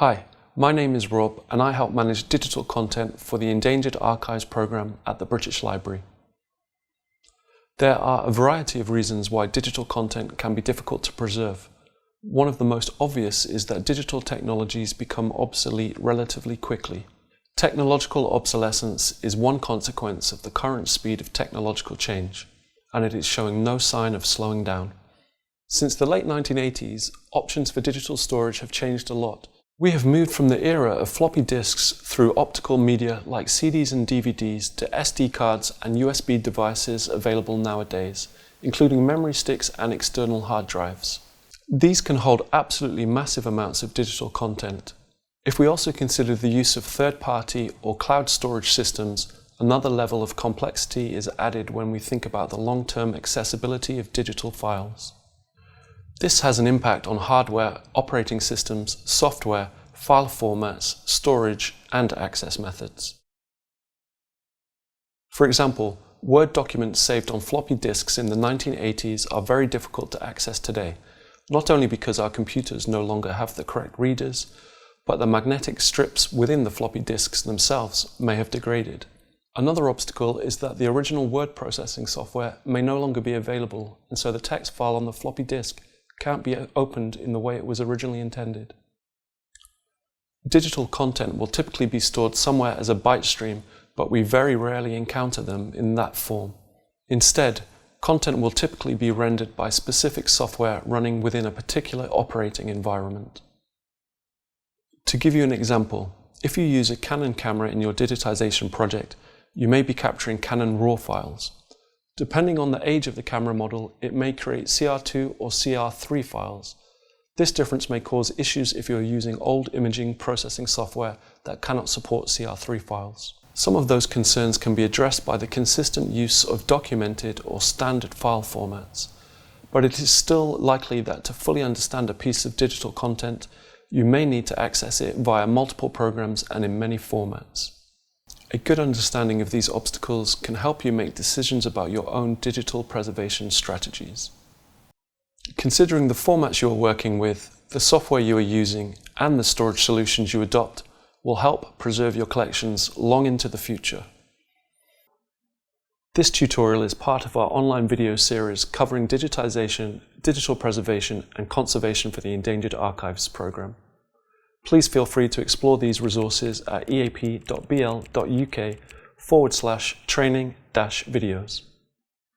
Hi, my name is Rob and I help manage digital content for the Endangered Archives programme at the British Library. There are a variety of reasons why digital content can be difficult to preserve. One of the most obvious is that digital technologies become obsolete relatively quickly. Technological obsolescence is one consequence of the current speed of technological change, and it is showing no sign of slowing down. Since the late 1980s, options for digital storage have changed a lot. We have moved from the era of floppy disks through optical media like CDs and DVDs to SD cards and USB devices available nowadays, including memory sticks and external hard drives. These can hold absolutely massive amounts of digital content. If we also consider the use of third-party or cloud storage systems, another level of complexity is added when we think about the long-term accessibility of digital files. This has an impact on hardware, operating systems, software, file formats, storage, and access methods. For example, Word documents saved on floppy disks in the 1980s are very difficult to access today, not only because our computers no longer have the correct readers, but the magnetic strips within the floppy disks themselves may have degraded. Another obstacle is that the original word processing software may no longer be available, and so the text file on the floppy disk can't be opened in the way it was originally intended. Digital content will typically be stored somewhere as a byte stream, but we very rarely encounter them in that form. Instead, content will typically be rendered by specific software running within a particular operating environment. To give you an example, if you use a Canon camera in your digitization project, you may be capturing Canon RAW files. Depending on the age of the camera model, it may create CR2 or CR3 files. This difference may cause issues if you're using old imaging processing software that cannot support CR3 files. Some of those concerns can be addressed by the consistent use of documented or standard file formats, but it is still likely that to fully understand a piece of digital content, you may need to access it via multiple programs and in many formats. A good understanding of these obstacles can help you make decisions about your own digital preservation strategies. Considering the formats you are working with, the software you are using, and the storage solutions you adopt will help preserve your collections long into the future. This tutorial is part of our online video series covering digitization, digital preservation, and conservation for the Endangered Archives programme. Please feel free to explore these resources at eap.bl.uk/training-videos.